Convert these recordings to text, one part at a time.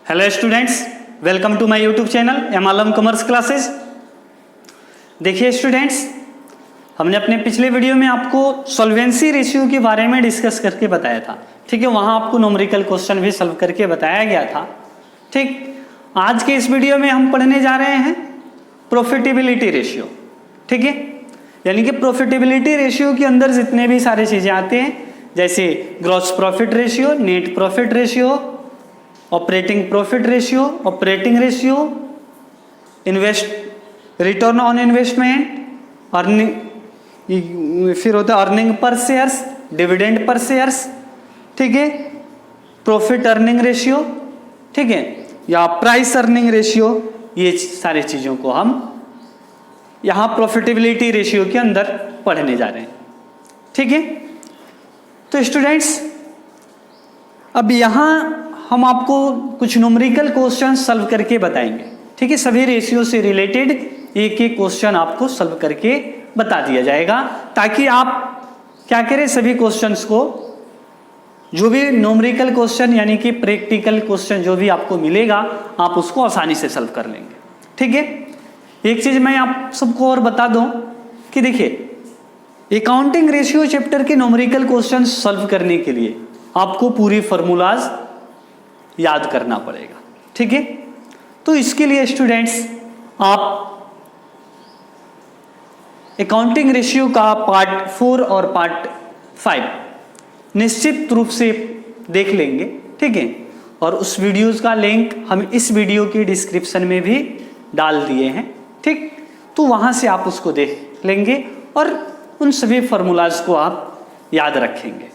Hello students, welcome to my YouTube channel M Alam commerce classes. देखिए students, हमने अपने पिछले वीडियो में आपको सॉल्वेंसी रेशियो के बारे में डिस्कस करके बताया था। ठीक है, वहाँ आपको न्यूमेरिकल क्वेश्चन भी सॉल्व करके बताया गया था। ठीक, आज के इस वीडियो में हम पढ़ने जा रहे हैं प्रॉफिटेबिलिटी रेशियो। ठीक है, यानी कि प्रॉफिटेबिलिटी रेशियो के अंदर जितने भी सारे चीज़ें आते हैं, जैसे gross profit ratio, net profit ratio, operating profit ratio, operating ratio, return on investment, earning, फिर होता है earning per shares, dividend per shares. ठीक है, प्रॉफिट अर्निंग रेशियो, ठीक है, या प्राइस अर्निंग रेशियो। ये सारी चीज़ों को हम यहाँ प्रॉफिटेबिलिटी रेशियो के अंदर पढ़ने जा रहे हैं। ठीक है, तो स्टूडेंट्स अब यहाँ हम आपको कुछ न्यूमेरिकल क्वेश्चन सॉल्व करके बताएंगे। ठीक है, सभी रेशियो से रिलेटेड एक एक क्वेश्चन आपको सॉल्व करके बता दिया जाएगा, ताकि आप क्या करें, सभी क्वेश्चंस को, जो भी न्यूमेरिकल क्वेश्चन यानी कि प्रैक्टिकल क्वेश्चन जो भी आपको मिलेगा, आप उसको आसानी से सॉल्व कर लेंगे। ठीक है, एक चीज़ मैं आप सबको और बता दूं कि देखिए, अकाउंटिंग रेशियो चैप्टर के न्यूमेरिकल क्वेश्चन सॉल्व करने के लिए आपको पूरी फॉर्मूलाज याद करना पड़ेगा। ठीक है, तो इसके लिए स्टूडेंट्स आप अकाउंटिंग रेशियो का पार्ट 4 और पार्ट 5 निश्चित रूप से देख लेंगे। ठीक है, और उस वीडियोस का लिंक हम इस वीडियो की डिस्क्रिप्शन में भी डाल दिए हैं। ठीक, तो वहां से आप उसको देख लेंगे और उन सभी फॉर्मूलाज को आप याद रखेंगे।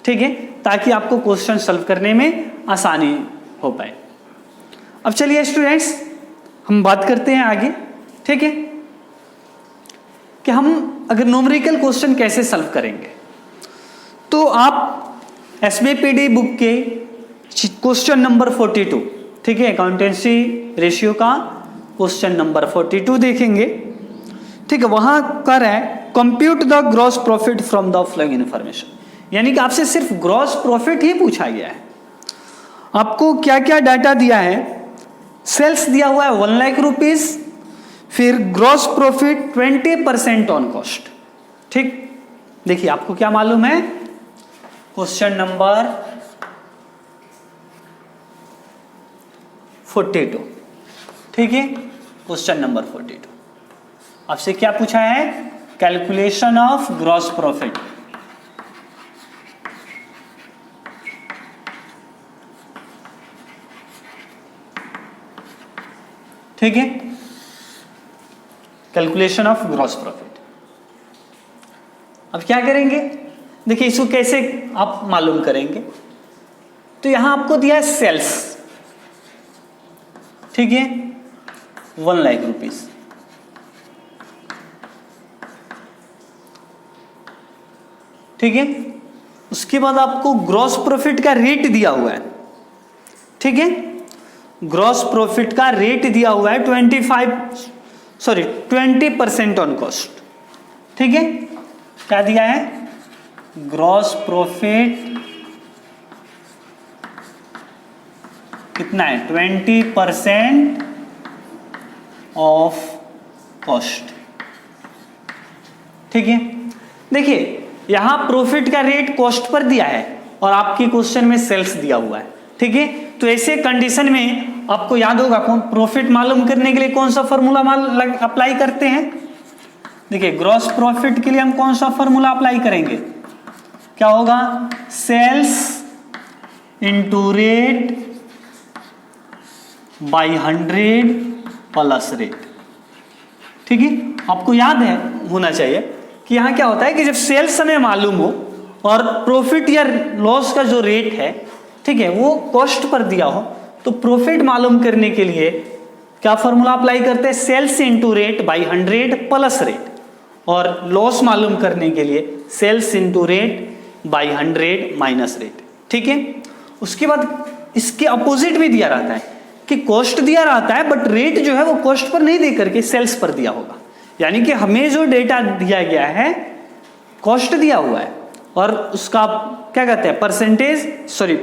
ठीक है, ताकि आपको क्वेश्चन सॉल्व करने में आसानी हो पाए। अब चलिए स्टूडेंट्स, हम बात करते हैं आगे। ठीक है, कि हम अगर न्यूमेरिकल क्वेश्चन कैसे सॉल्व करेंगे, तो आप एसबीपीडी बुक के क्वेश्चन नंबर 42, ठीक है, अकाउंटेंसी रेशियो का क्वेश्चन नंबर 42 देखेंगे। ठीक है, वहां कर है compute the gross profit from the following information, यानी कि आपसे सिर्फ ग्रॉस प्रॉफिट ही पूछा गया है। आपको क्या क्या डाटा दिया है, सेल्स दिया हुआ है 1 लाख रुपीज, फिर ग्रॉस प्रॉफिट 20% ऑन कॉस्ट। ठीक, देखिए आपको क्या मालूम है, क्वेश्चन नंबर 42। ठीक है, क्वेश्चन नंबर 42 आपसे क्या पूछा है, कैलकुलेशन ऑफ ग्रॉस प्रॉफिट। ठीक है, कैलकुलेशन ऑफ ग्रॉस प्रॉफिट। अब क्या करेंगे, देखिए इसको कैसे आप मालूम करेंगे, तो यहां आपको दिया है सेल्स। ठीक है, 1 लाख रुपीज। ठीक है, उसके बाद आपको ग्रॉस प्रॉफिट का रेट दिया हुआ है। ठीक है, ग्रॉस प्रॉफिट का रेट दिया हुआ है 20% ऑन कॉस्ट। ठीक है, क्या दिया है, ग्रॉस प्रॉफिट कितना है, 20% ऑफ कॉस्ट। ठीक है, देखिए यहां प्रॉफिट का रेट कॉस्ट पर दिया है और आपके क्वेश्चन में सेल्स दिया हुआ है। ठीक है, तो ऐसे कंडीशन में आपको याद होगा, कौन प्रॉफिट मालूम करने के लिए कौन सा फॉर्मूला अप्लाई करते हैं। देखिए ग्रॉस प्रॉफिट के लिए हम कौन सा फॉर्मूला अप्लाई करेंगे, क्या होगा, sales into rate by 100 plus rate. ठीक है, आपको याद है, होना चाहिए कि यहां क्या होता है कि जब सेल्स हमें मालूम हो और प्रॉफिट या लॉस का जो रेट है, ठीक है, वो कॉस्ट पर दिया हो, तो प्रॉफिट मालूम करने के लिए क्या फॉर्मूला अप्लाई करते हैं, sales into rate by 100 plus rate, और लॉस मालूम करने के लिए sales into rate by 100 minus rate. ठीक है, उसके बाद इसके अपोजिट भी दिया रहता है कि कॉस्ट दिया रहता है, बट रेट जो है वो कॉस्ट पर नहीं दे करके सेल्स पर दिया होगा। यानी कि हमें जो डेटा दिया गया है, कॉस्ट दिया हुआ है और उसका क्या कहते हैं,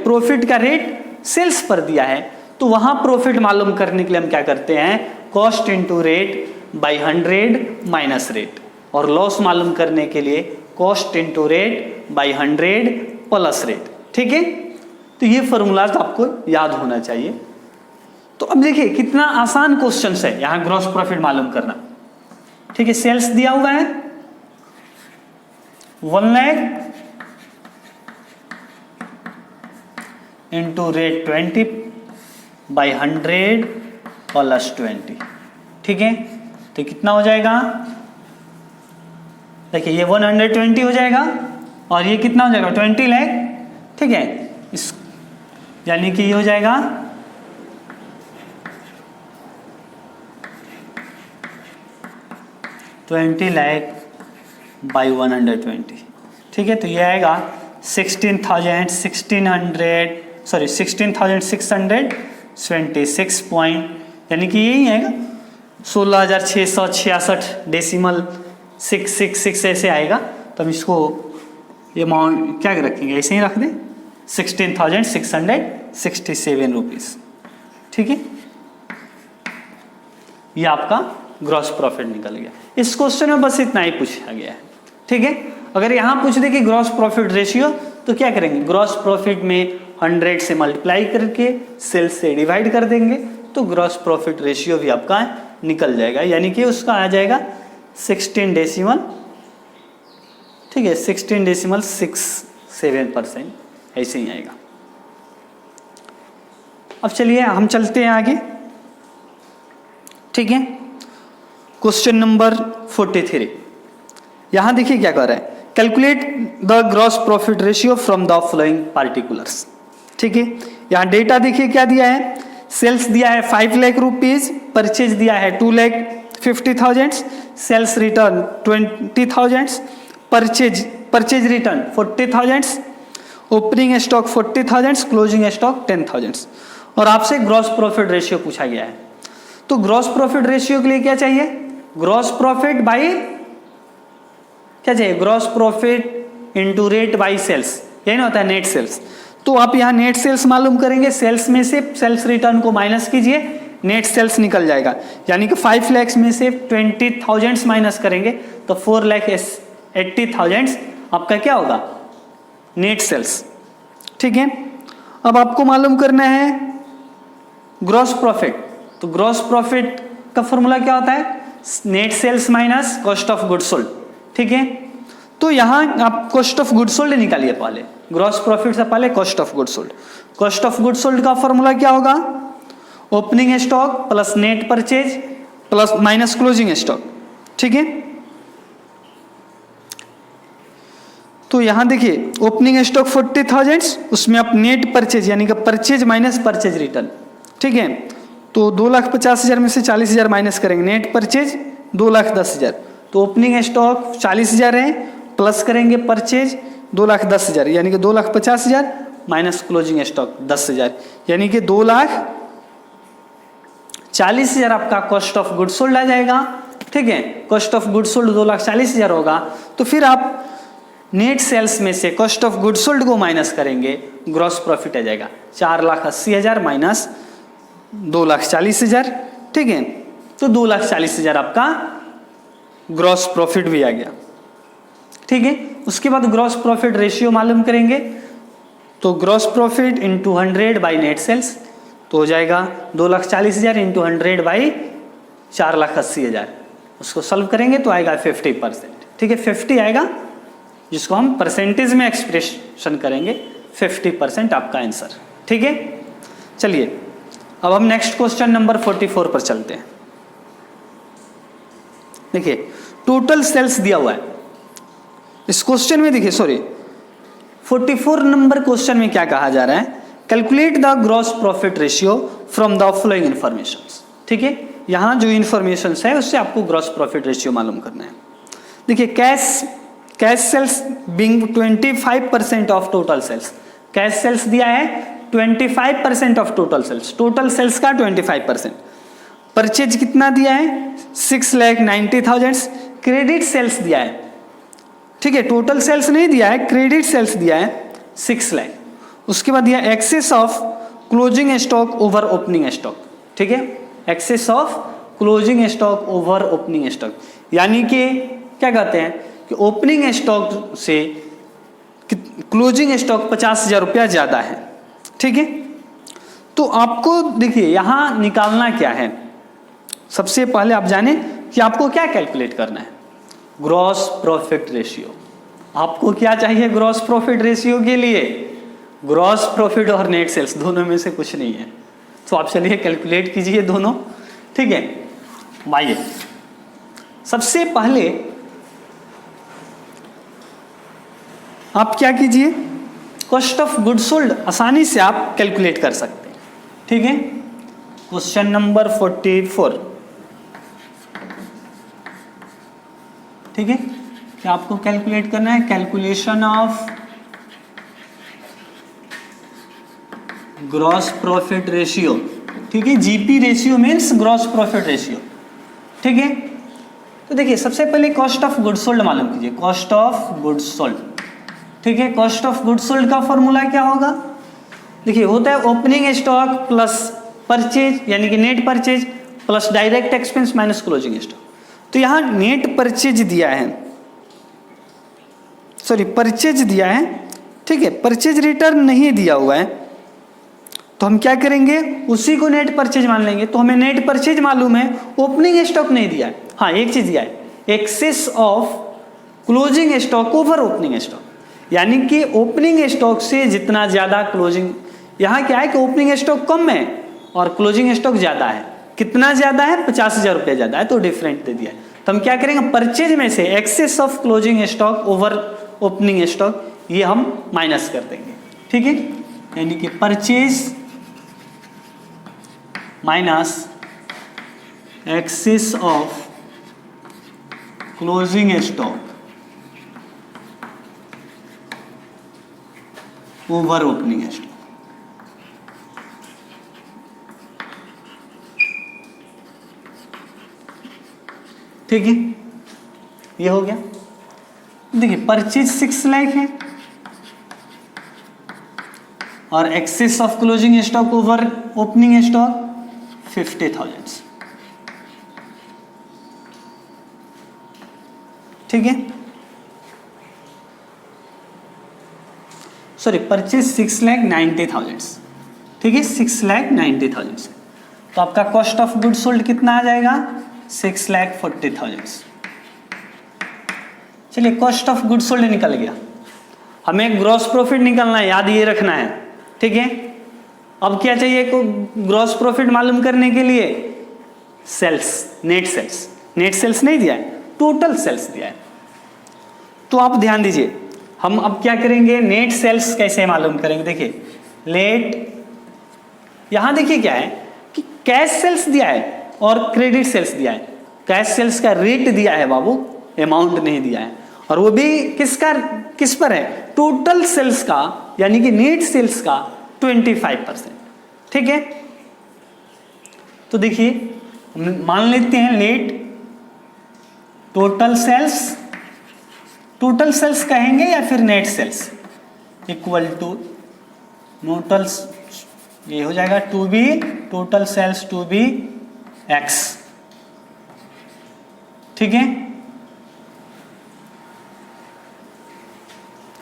प्रॉफिट का रेट सेल्स पर दिया है, तो वहां प्रॉफिट मालूम करने के लिए हम क्या करते हैं, cost into rate by 100 minus rate, और लॉस मालूम करने के लिए cost into rate by 100 plus rate. ठीक है, तो ये फॉर्मूला आपको याद होना चाहिए। तो अब देखिए कितना आसान क्वेश्चन है यहां ग्रॉस प्रॉफिट मालूम करना। ठीक है, सेल्स दिया हुआ है 1 lakh into rate 20 by 100 plus 20। ठीक है, तो कितना हो जाएगा, देखिए ये 120 हो जाएगा और ये कितना हो जाएगा 20 लाख। ठीक है, इस यानी कि ये हो जाएगा 20 लाख बाई 120। ठीक है, तो ये आएगा 16,626 पॉइंट, यानी कि यही आएगा 16,666 डेसिमल 666 ऐसे आएगा। तो हम इसको ये अमाउंट क्या रखेंगे, ऐसे ही रख दें 16,667 रुपीज़। ठीक है, ये आपका ग्रॉस प्रॉफिट निकल गया। इस क्वेश्चन में बस इतना ही पूछा गया है। ठीक है, अगर यहाँ पूछ दे कि ग्रॉस प्रॉफिट रेशियो, तो क्या करेंगे, ग्रॉस प्रॉफिट में 100 से मल्टीप्लाई करके सेल्स से डिवाइड कर देंगे, तो ग्रॉस प्रॉफिट रेशियो भी आपका निकल जाएगा, यानी कि उसका आ जाएगा 16 डेसिमल। ठीक है, 16.67%, ऐसे ही आएगा। अब चलिए हम चलते हैं आगे। ठीक है, क्वेश्चन नंबर 43, यहां देखिए क्या कर रहा है, calculate the gross profit ratio from the following particulars. ठीक है, यहां डेटा देखिए क्या दिया है, सेल्स दिया है 5 लाख रुपीज, परचेज दिया है 2,50,000, sales return 20,000, purchase return 40,000, opening stock 40,000, closing stock 10,000, और आपसे ग्रॉस प्रॉफिट रेशियो पूछा गया है। तो ग्रॉस प्रॉफिट रेशियो के लिए क्या चाहिए, ग्रॉस प्रॉफिट बाई क्या चाहिए, gross profit into rate by sales, यही ना होता है नेट सेल्स। तो आप यहाँ नेट सेल्स मालूम करेंगे, सेल्स में से सेल्स रिटर्न को माइनस कीजिए, नेट सेल्स निकल जाएगा, यानी कि 5 लाख में से 20,000 माइनस करेंगे तो 4,80,000 आपका क्या होगा, नेट सेल्स। ठीक है, अब आपको मालूम करना है ग्रॉस प्रॉफिट। तो ग्रॉस प्रॉफिट का फॉर्मूला क्या होता है, net sales minus cost of goods sold. ठीक है, तो यहां आप कॉस्ट ऑफ गुड्स सोल्ड निकालिए पहले, ग्रॉस प्रॉफिट से पहले cost of goods sold. Cost of goods sold का फॉर्मूला क्या होगा, opening stock plus net purchase plus minus closing stock. ठीक है, तो यहां देखिए ओपनिंग स्टॉक 40,000, उसमें आप नेट परचेज यानी कि परचेज माइनस परचेज रिटर्न। ठीक है, तो 2,50,000 में से 40,000 माइनस करेंगे, नेट परचेज 2,10,000, तो ओपनिंग स्टॉक 40,000 है, प्लस करेंगे परचेज 2,10,000, यानी कि 2,50,000 माइनस क्लोजिंग स्टॉक 10,000, यानी कि 2,40,000 आपका कॉस्ट ऑफ गुड्स सोल्ड आ जाएगा। ठीक है, कॉस्ट ऑफ गुड्स सोल्ड 2,40,000 होगा, तो फिर आप नेट सेल्स में से कॉस्ट ऑफ गुड्स सोल्ड को माइनस करेंगे, ग्रॉस प्रॉफिट आ जाएगा 4,80,000 माइनस 2,40,000। ठीक है, तो 2,40,000 आपका ग्रॉस प्रॉफिट भी आ गया। ठीक है, उसके बाद ग्रॉस प्रॉफिट रेशियो मालूम करेंगे, तो gross profit into 100 by net sales, तो हो जाएगा 2,40,000 इंटू 100 बाई 4,80,000, उसको सॉल्व करेंगे तो आएगा 50%। ठीक है, 50 आएगा, जिसको हम परसेंटेज में एक्सप्रेशन करेंगे, 50% आपका आंसर। ठीक है, चलिए अब हम नेक्स्ट क्वेश्चन नंबर 44 पर चलते हैं। देखिए टोटल सेल्स दिया हुआ है इस क्वेश्चन में, देखिए 44 नंबर क्वेश्चन में क्या कहा जा रहा है, calculate the gross profit ratio from the following information. ठीक है, यहां जो इंफॉर्मेशन है उससे आपको ग्रॉस प्रॉफिट रेशियो मालूम करना है। देखिए cash sales being 25% of total sales, cash sales दिया है 25% of total sales, total sales का 25%। परचेज कितना दिया है 6,90,000, क्रेडिट सेल्स दिया है। ठीक है, टोटल सेल्स नहीं दिया है, क्रेडिट सेल्स दिया है 6 लाख। उसके बाद दिया excess of closing stock over opening stock, ठीक है, excess of closing stock over opening stock, यानी कि क्या कहते हैं कि ओपनिंग स्टॉक से क्लोजिंग स्टॉक 50,000 रुपया ज़्यादा है, ठीक है। तो आपको देखिए यहाँ निकालना क्या है, सबसे पहले आप जाने कि आपको क्या कैलकुलेट करना है, ग्रॉस प्रॉफिट रेशियो। आपको क्या चाहिए ग्रॉस प्रॉफिट रेशियो के लिए, ग्रॉस प्रॉफिट और नेट सेल्स, दोनों में से कुछ नहीं है। तो आप चलिए कैलकुलेट कीजिए दोनों, ठीक है। आइए सबसे पहले आप क्या कीजिए, कॉस्ट ऑफ गुड सोल्ड आसानी से आप कैलकुलेट कर सकते हैं, ठीक है। क्वेश्चन नंबर 44, ठीक है, क्या आपको कैलकुलेट करना है, calculation of gross profit ratio, ठीक है। GP ratio means gross profit ratio, ठीक है। तो देखिए सबसे पहले कॉस्ट ऑफ गुड सोल्ड मालूम कीजिए, कॉस्ट ऑफ गुड सोल्ड, ठीक है। कॉस्ट ऑफ गुड सोल्ड का फॉर्मूला क्या होगा, देखिए होता है ओपनिंग स्टॉक प्लस परचेज, यानी कि net purchase plus direct expense minus closing stock. तो यहाँ नेट परचेज दिया है, सॉरी परचेज दिया है, ठीक है, परचेज रिटर्न नहीं दिया हुआ है, तो हम क्या करेंगे उसी को नेट परचेज मान लेंगे। तो हमें नेट परचेज मालूम है, ओपनिंग स्टॉक नहीं दिया है। हाँ एक चीज दिया है, excess of closing stock over opening stock, यानी कि ओपनिंग स्टॉक से जितना ज्यादा क्लोजिंग, यहाँ क्या है कि ओपनिंग स्टॉक कम है और क्लोजिंग स्टॉक ज्यादा है, कितना ज्यादा है 50,000 रुपया ज्यादा है, तो डिफरेंट दे दिया है। तो हम क्या करेंगे, परचेज में से excess of closing stock over opening stock ये हम माइनस कर देंगे, ठीक है। यानी कि purchase minus excess of closing stock over opening stock, ठीक है, ये हो गया। देखिए परचेज 6 लाख है और excess of closing stock over opening stock 50,000, ठीक है। सॉरी परचेज 6,90,000, ठीक है, 6,90,000। तो आपका कॉस्ट ऑफ गुड सोल्ड कितना आ जाएगा, 6,40,000। चलिए कॉस्ट ऑफ गुड सोल्ड निकल गया, हमें ग्रॉस प्रॉफिट निकालना है, याद ये रखना है, ठीक है। अब क्या चाहिए को ग्रॉस प्रॉफिट मालूम करने के लिए, sales, net sales, net sales नहीं दिया है, टोटल सेल्स दिया है। तो आप ध्यान दीजिए, हम अब क्या करेंगे, नेट सेल्स कैसे मालूम करेंगे। देखिए लेट, यहां देखिए क्या है कि कैश सेल्स दिया है और क्रेडिट सेल्स दिया है। कैश सेल्स का रेट दिया है बाबू, अमाउंट नहीं दिया है, और वो भी किस पर है, टोटल सेल्स का, यानी कि नेट सेल्स का 25%, ठीक है। तो देखिए मान लेते हैं let total sales, total sales कहेंगे या फिर net sales, equal to total, ये हो जाएगा to be total sales to be X, ठीक है,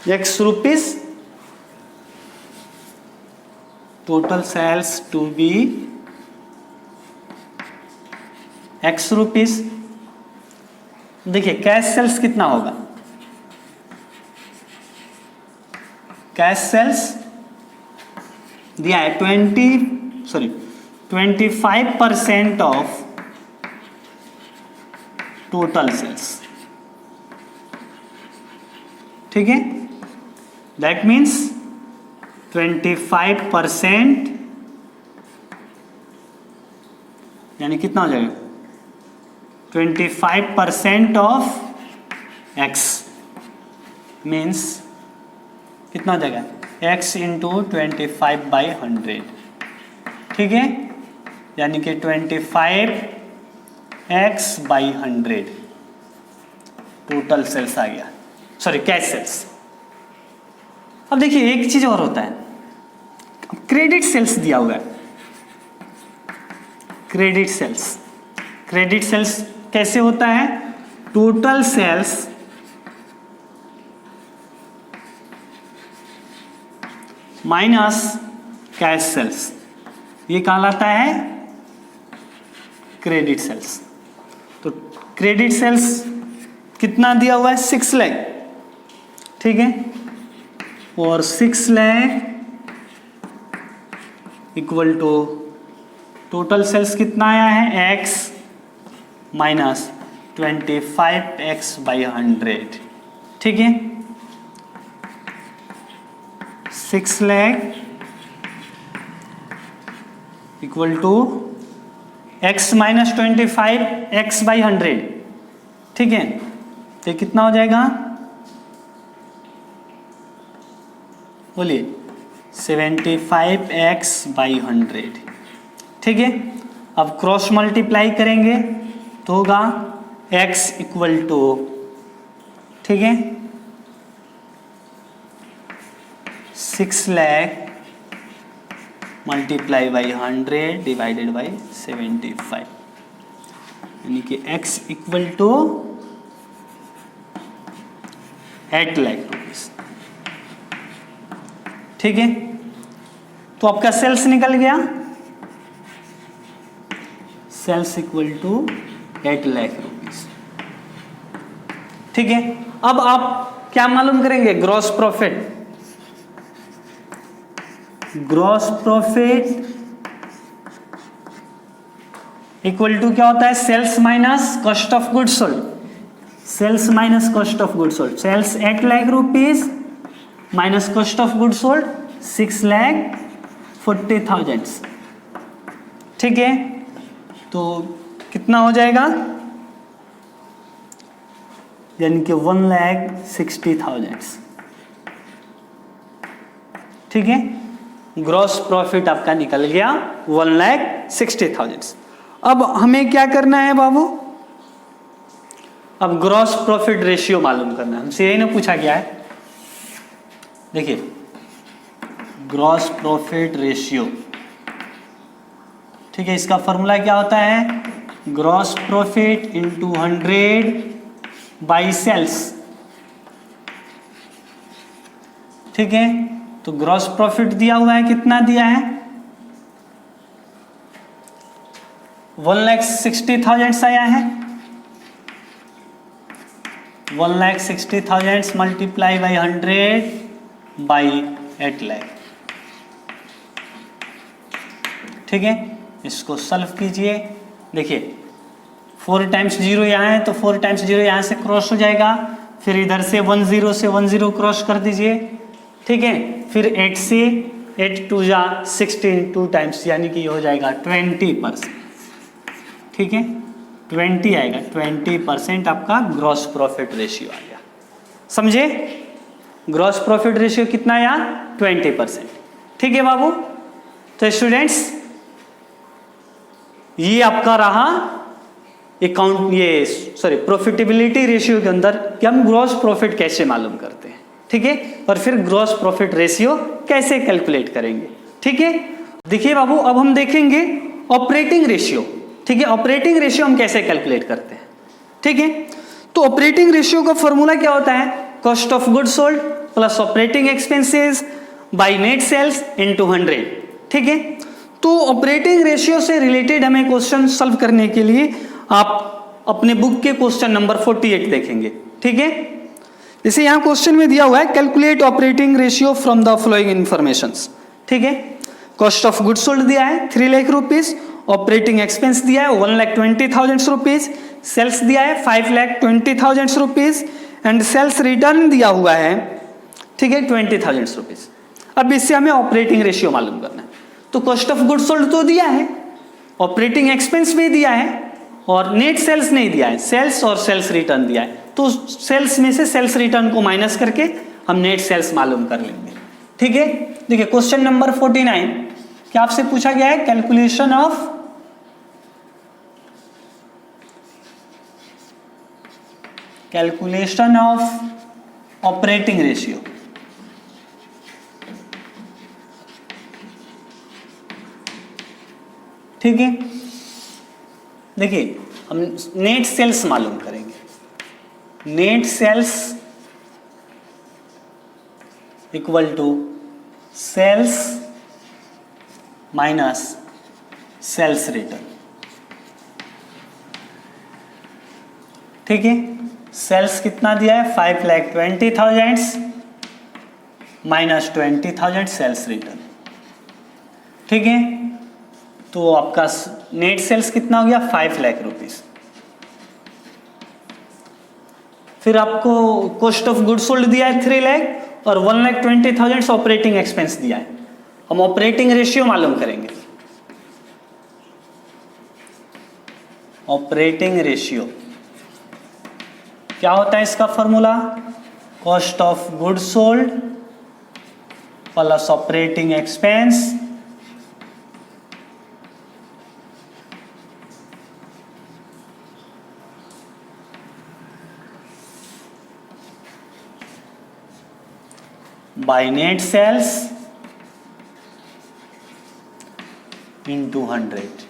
X rupees total sales to be X rupees. देखिए कैश सेल्स कितना होगा, कैश सेल्स दिया है 25% ऑफ टोटल सेल्स, ठीक है। दैट मीन्स 25%, यानी कितना हो जाएगा 25% ऑफ एक्स, मीन्स कितना हो जाएगा x इंटू 25/100, ठीक है, यानी कि 25x/100 टोटल सेल्स आ गया, सॉरी कैश सेल्स। अब देखिए एक चीज और होता है, क्रेडिट सेल्स दिया हुआ है, क्रेडिट सेल्स। क्रेडिट सेल्स कैसे होता है? Total sales minus cash sales, ये कहलाता है क्रेडिट सेल्स। तो क्रेडिट सेल्स कितना दिया हुआ है? 6 लाख, ठीक है। और 6 lakh equal to total sales कितना आया है? x माइनस 25x/100, ठीक है। 6 lakh equal to x minus 25x/100, ठीक है। तो कितना हो जाएगा? बोलिए 75x/100, ठीक है। अब क्रॉस मल्टीप्लाई करेंगे तो होगा x इक्वल टू, ठीक है, 6 lakh multiply by 100 divided by 75, यानी कि x equal to 8 lakh rupees, ठीक है। तो आपका सेल्स निकल गया, sales equal to 8 lakh rupees, ठीक है। अब आप क्या मालूम करेंगे? Gross profit. Gross profit equal to क्या होता है? Sales minus cost of goods sold. Sales minus cost of goods sold, sales 8 lakh rupees minus cost of goods sold 6,40,000, ठीक है। तो कितना हो जाएगा? यानी कि 1,60,000, ठीक है। ग्रॉस प्रॉफिट आपका निकल गया 1,60,000। अब हमें क्या करना है बाबू? अब ग्रॉस प्रॉफिट रेशियो मालूम करना है हमसे, यही ना पूछा गया है। देखिए ग्रॉस प्रॉफिट रेशियो, ठीक है, इसका फॉर्मूला क्या होता है? Gross profit into 100 by sales, ठीक है। तो ग्रॉस प्रॉफिट दिया हुआ है, कितना दिया है? 1,60,000 आया है। 1,60,000 मल्टीप्लाई बाई 100 बाई 8 लाख, ठीक है। इसको सॉल्व कीजिए। देखिए 4 टाइम्स 0 यहाँ है, तो 4 टाइम्स 0 यहाँ से क्रॉस हो जाएगा, फिर इधर से 10 से 10 क्रॉस कर दीजिए, ठीक है। फिर 8 से 8 2 जा 16 2 टाइम्स, यानी कि ये हो जाएगा 20%, ठीक है। 20 आएगा, 20% आपका ग्रॉस प्रॉफिट रेशियो आ गया। समझे? ग्रॉस प्रॉफिट रेशियो कितना आया? 20%, ठीक है बाबू। तो स्टूडेंट्स ये आपका रहा अकाउंट, ये सॉरी प्रॉफिटेबिलिटी रेशियो के अंदर कि हम ग्रॉस प्रॉफिट कैसे मालूम करते हैं, ठीक है, और फिर ग्रॉस प्रॉफिट रेशियो कैसे कैलकुलेट करेंगे, ठीक है। देखिए बाबू अब हम देखेंगे ऑपरेटिंग रेशियो, ठीक है। ऑपरेटिंग रेशियो हम कैसे कैलकुलेट करते हैं, ठीक है। तो ऑपरेटिंग रेशियो का फॉर्मूला क्या होता है? Cost of goods sold plus operating expenses by net sales into 100, ठीक है। तो ऑपरेटिंग रेशियो से रिलेटेड हमें क्वेश्चन सॉल्व करने के लिए आप अपने बुक के क्वेश्चन नंबर 48 देखेंगे, ठीक है। जैसे यहाँ क्वेश्चन में दिया हुआ है calculate operating ratio from the following informations, ठीक है। कॉस्ट ऑफ गुड्स सोल्ड दिया है 3 लाख रुपीज, ऑपरेटिंग एक्सपेंस दिया है 1,20,000 रुपीज, सेल्स दिया है 5,20,000 रुपीज एंड सेल्स रिटर्न दिया हुआ है, ठीक है, 20,000 रुपीज। अब इससे हमें ऑपरेटिंग रेशियो मालूम करना है। तो कॉस्ट ऑफ गुड्स सोल्ड तो दिया है, ऑपरेटिंग एक्सपेंस भी दिया है और नेट सेल्स नहीं दिया है, सेल्स और सेल्स रिटर्न दिया है। तो सेल्स में से सेल्स रिटर्न को माइनस करके हम नेट सेल्स मालूम कर लेंगे, ठीक है। देखिए क्वेश्चन नंबर 49 क्या आपसे पूछा गया है? Calculation of operating ratio. ठीक है, देखिए हम नेट सेल्स मालूम करेंगे। Net sales equal to sales minus sales return. ठीक है, सेल्स कितना दिया है 5,20,000 माइनस 20,000 सेल्स रिटर्न। ठीक है, तो आपका नेट सेल्स कितना हो गया 5 लाख रुपीस। फिर आपको कॉस्ट ऑफ गुड सोल्ड दिया है 3 लाख और 1,20,000 ऑपरेटिंग एक्सपेंस दिया है। हम ऑपरेटिंग रेशियो मालूम करेंगे। ऑपरेटिंग रेशियो क्या होता है इसका formula, cost of good sold plus operating expense by net sales into 100।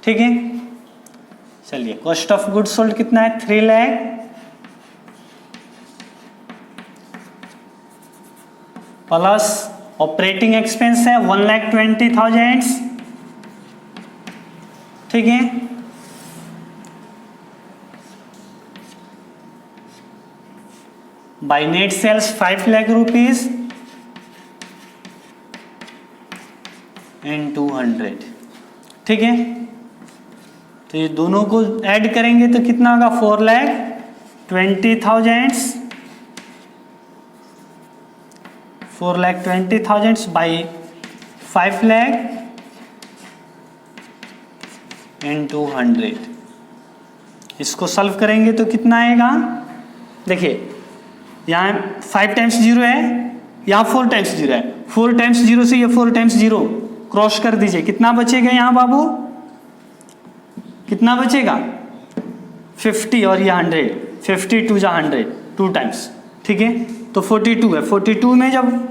ठीक है, चलिए कॉस्ट ऑफ गुड सोल्ड कितना है 3 लाख प्लस ऑपरेटिंग एक्सपेंस है 1,20,000। ठीक है, by net sales 5 lakh rupees into 100। ठीक है, तो ये दोनों को ऐड करेंगे तो कितना होगा 4,20,000 4,20,000 बाई 5 लाख इंटू 100। इसको सॉल्व करेंगे तो कितना आएगा, देखिए यहाँ 5 टाइम्स 0 है, यहाँ 4 टाइम्स 0 है। 4 टाइम्स 0 से ये 4 टाइम्स 0 क्रॉस कर दीजिए, कितना बचेगा यहाँ बाबू, कितना बचेगा 50 और ये 100, 52 जा 100 2 टाइम्स। ठीक है, तो 42 है। 42 में जब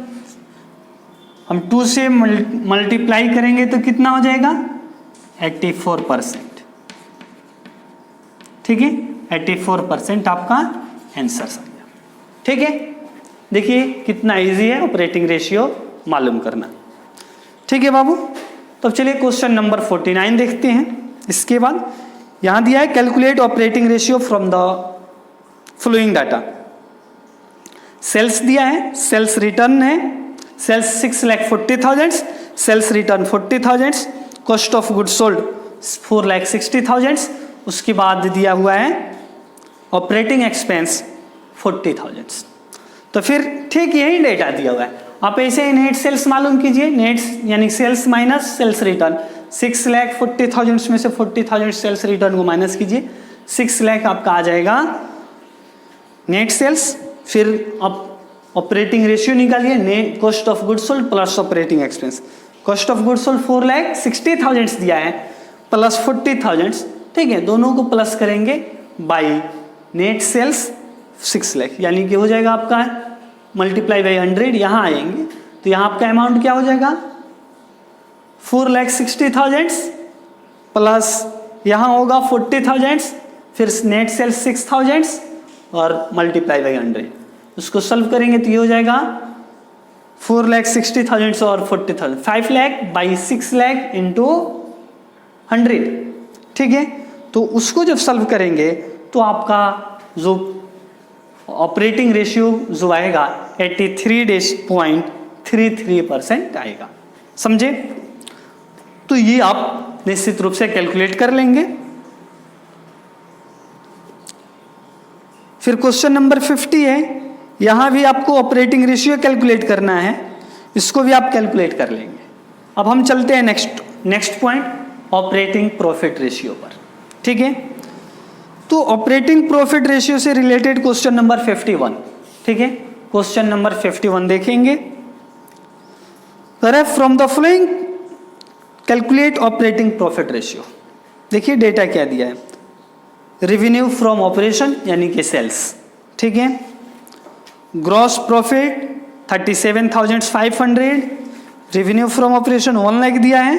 हम 2 से मल्टीप्लाई करेंगे तो कितना हो जाएगा 84%। ठीक है, 84% आपका आंसर आ गया। ठीक है, देखिए कितना इजी है ऑपरेटिंग रेशियो मालूम करना। ठीक है बाबू, तो चलिए क्वेश्चन नंबर 49 देखते हैं। इसके बाद यहां दिया है calculate operating ratio from the following data. Sales दिया है, सेल्स रिटर्न है, sales 6,40,000, sales return 40,000, cost of good sold 4,60,000, उसके बाद दिया हुआ है ऑपरेटिंग एक्सपेंस 40,000। तो फिर ठीक यही डेटा दिया हुआ है, आप ऐसे ही नेट सेल्स मालूम कीजिए। नेट यानी सेल्स माइनस सेल्स रिटर्न, 6,40,000 में से 40,000 सेल्स रिटर्न को माइनस कीजिए, 6 लाख आपका आ जाएगा नेट सेल्स। फिर आप ऑपरेटिंग रेशियो निकालिए, net cost of good sold plus operating expense. Cost of good sold 4,60,000 दिया है प्लस 40,000। ठीक है, दोनों को प्लस करेंगे बाई नेट सेल्स 6 लाख, यानी कि हो जाएगा आपका मल्टीप्लाई बाई 100। यहाँ आएंगे तो यहाँ आपका अमाउंट क्या हो जाएगा 4,60,000 प्लस यहाँ होगा 40,000, फिर नेट सेल्स 6,000 और मल्टीप्लाई बाई 100। उसको सॉल्व करेंगे तो ये हो जाएगा 4,60,000 और 40,000, 5 लाख बाई 6 लाख इंटू 100। ठीक है, तो उसको जब सॉल्व करेंगे तो आपका जो ऑपरेटिंग रेशियो जो आएगा 83.33% आएगा। समझे? तो ये आप निश्चित रूप से कैलकुलेट कर लेंगे। फिर क्वेश्चन नंबर 50 है, यहां भी आपको ऑपरेटिंग रेशियो कैलकुलेट करना है, इसको भी आप कैलकुलेट कर लेंगे। अब हम चलते हैं next point, operating profit ratio पर। ठीक है, तो ऑपरेटिंग प्रॉफिट रेशियो से रिलेटेड क्वेश्चन नंबर 51। ठीक है, क्वेश्चन नंबर 51 देखेंगे। From the following calculate operating profit ratio. देखिए डेटा क्या दिया है, रेवेन्यू फ्रॉम ऑपरेशन यानी कि सेल्स। ठीक है, gross profit 37,500, revenue from operation 1 lakh दिया है,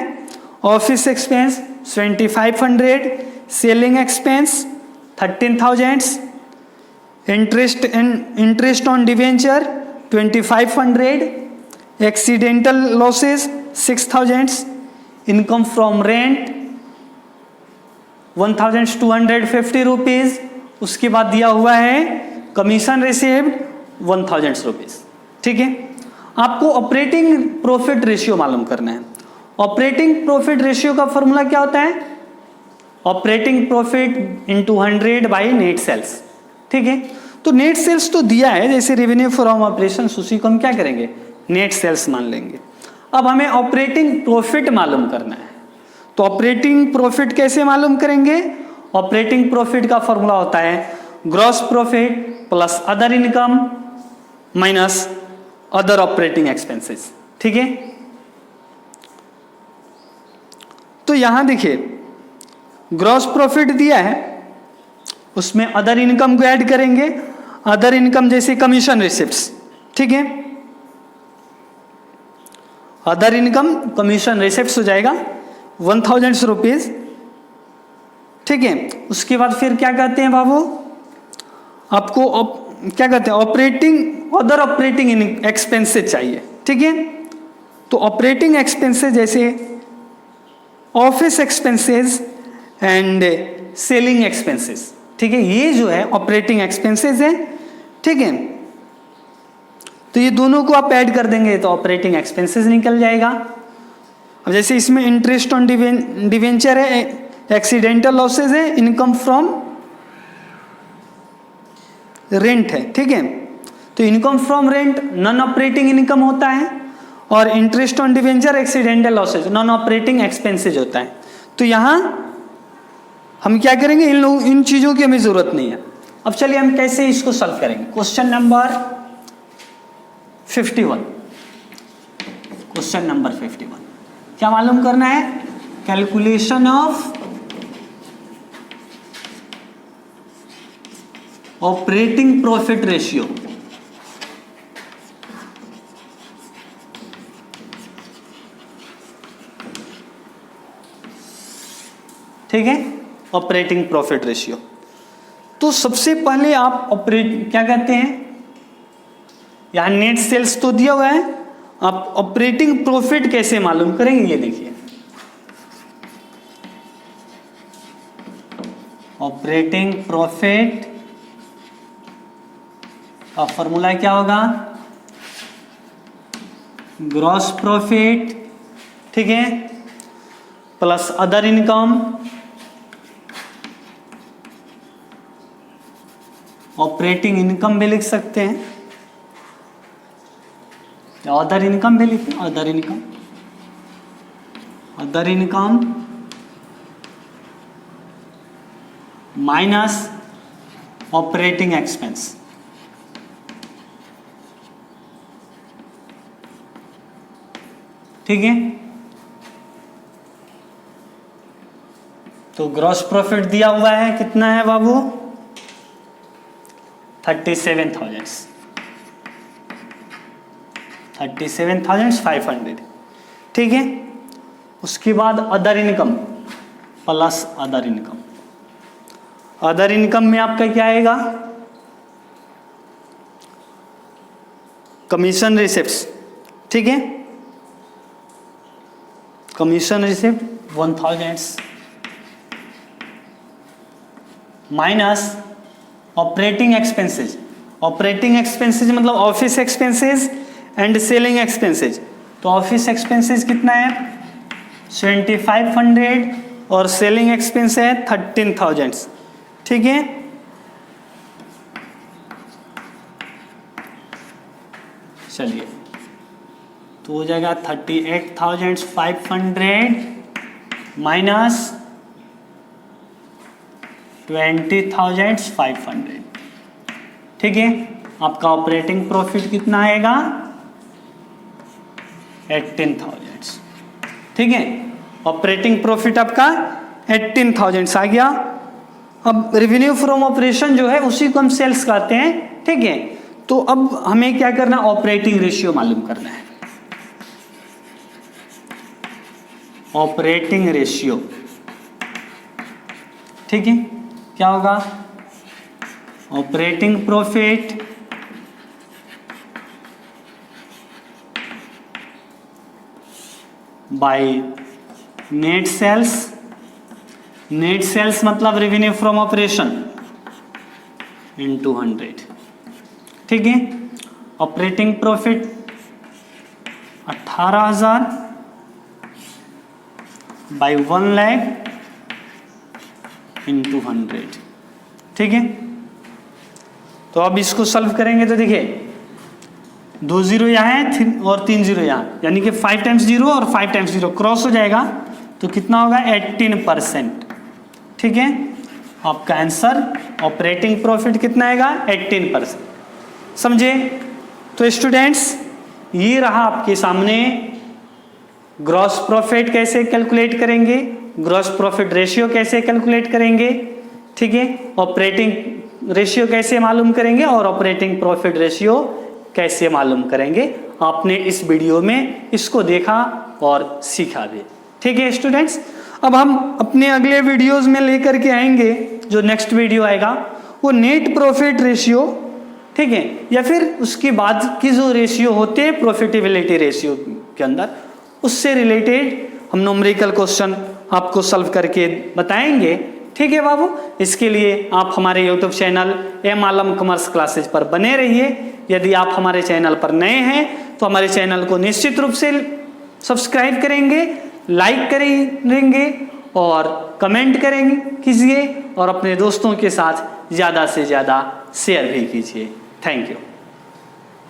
office expense 2500, selling expense 13,000, interest on debenture 2500, accidental losses 6,000, income from rent 1,250 rupees, उसके बाद दिया हुआ है कमीशन रिसीव्ड 1,000 रुपीज़। ठीक है, आपको ऑपरेटिंग प्रॉफिट रेशियो मालूम करना है। ऑपरेटिंग प्रॉफिट रेशियो का फॉर्मूला क्या होता है? Operating profit into 100 by net sales. ठीक है, तो नेट सेल्स तो दिया है, जैसे रेवेन्यू फ्रॉम ऑपरेशन, उसी को हम क्या करेंगे? नेट सेल्स मान लेंगे। अब हमें ऑपरेटिंग प्रॉफिट मालूम करना है, तो ऑपरेटिंग प्रॉफिट कैसे मालूम करेंगे? ऑपरेटिंग प्रॉफिट का फॉर्मूला होता है gross profit plus other income minus other operating expenses. ठीक है, तो यहां देखिए ग्रॉस प्रॉफिट दिया है, उसमें अदर इनकम को ऐड करेंगे। अदर इनकम जैसे कमीशन रिसिप्ट्स। ठीक है, अदर इनकम कमीशन रिसिप्ट्स हो जाएगा 1,000 रुपीज। ठीक है, उसके बाद फिर क्या कहते हैं बाबू? आपको क्या कहते हैं? ऑपरेटिंग अदर ऑपरेटिंग एक्सपेंसेस चाहिए। ठीक है, तो ऑपरेटिंग एक्सपेंसेस जैसे office expenses and selling expenses. ठीक है, ये जो है ऑपरेटिंग एक्सपेंसेस है। ठीक है, तो ये दोनों को आप ऐड कर देंगे तो ऑपरेटिंग एक्सपेंसेस निकल जाएगा। अब जैसे इसमें इंटरेस्ट ऑन डिवेंचर है, एक्सीडेंटल लॉसेज है, इनकम फ्रॉम रेंट है। ठीक है, तो income from rent non operating income होता है और interest on debenture accidental losses non operating expenses होता है। तो यहां हम क्या करेंगे? इन चीजों की हमें जरूरत नहीं है। अब चलिए हम कैसे इसको सॉल्व करेंगे। क्वेश्चन नंबर 51, क्वेश्चन नंबर 51 क्या मालूम करना है? Calculation of operating profit ratio. ठीक है, ऑपरेटिंग प्रॉफिट रेशियो। तो सबसे पहले आप क्या कहते हैं, यहां नेट सेल्स तो दिया हुआ है, आप ऑपरेटिंग प्रॉफिट कैसे मालूम करेंगे? ये देखिए, ऑपरेटिंग प्रॉफिट का फॉर्मूला क्या होगा? ग्रॉस प्रॉफिट, ठीक है, plus other income, operating income भी लिख सकते हैं, अदर इनकम भी लिखें, other income, other income minus operating expense. ठीक है, तो ग्रॉस प्रॉफिट दिया हुआ है, कितना है बाबू? 37,500। ठीक है, उसके बाद other income plus other income. Other income में आपका क्या आएगा? Commission receipts. ठीक है, commission receipt 1,000 minus operating expenses. Operating expenses मतलब office expenses and selling expenses. तो ऑफिस एक्सपेंसेज कितना है? 2500 और सेलिंग एक्सपेंस है 13,000। ठीक है, चलिए तो हो जाएगा 38,500 माइनस 20,500। ठीक है, आपका ऑपरेटिंग प्रॉफिट कितना आएगा? 18,000। ठीक है, ऑपरेटिंग प्रॉफिट आपका 18,000 आ गया। अब रेवेन्यू फ्रॉम ऑपरेशन जो है उसी को हम सेल्स कहते हैं। ठीक है, तो अब हमें क्या करना? ऑपरेटिंग रेशियो मालूम करना है। ऑपरेटिंग रेशियो, ठीक है, क्या होगा, operating profit by net sales, net sales मतलब रेवेन्यू फ्रॉम ऑपरेशन इनटू 100, ठीक है। Operating profit 18,000 by 1 lakh into 100, ठीक है। तो अब इसको सॉल्व करेंगे तो देखिए 2 जीरो यहाँ है और 3 जीरो यहाँ, यानी कि 5 टाइम्स 0 और 5 टाइम्स 0 क्रॉस हो जाएगा तो कितना होगा 18%, ठीक है। आपका आंसर ऑपरेटिंग प्रॉफिट कितना आएगा 18%, समझे। तो स्टूडेंट्स ये रहा आपके सामने ग्रॉस प्रॉफिट कैसे कैलकुलेट करेंगे, ग्रॉस प्रॉफिट रेशियो कैसे कैलकुलेट करेंगे, ठीक है, ऑपरेटिंग रेशियो कैसे मालूम करेंगे और ऑपरेटिंग प्रॉफिट रेशियो कैसे मालूम करेंगे। आपने इस वीडियो में इसको देखा और सीखा भी, ठीक है स्टूडेंट्स। अब हम अपने अगले वीडियोस में लेकर के आएंगे, जो नेक्स्ट वीडियो आएगा वो नेट प्रॉफिट रेशियो, ठीक है, या फिर उसके बाद की जो रेशियो होते हैं प्रॉफिटेबिलिटी रेशियो के अंदर, उससे रिलेटेड हम न्यूमेरिकल क्वेश्चन आपको सॉल्व करके बताएंगे, ठीक है बाबू। इसके लिए आप हमारे YouTube channel M Alam commerce classes पर बने रहिए। यदि आप हमारे चैनल पर नए हैं तो हमारे चैनल को निश्चित रूप से सब्सक्राइब करेंगे, लाइक करेंगे और कमेंट करेंगे कीजिए और अपने दोस्तों के साथ ज़्यादा से ज़्यादा शेयर भी कीजिए। Thank you.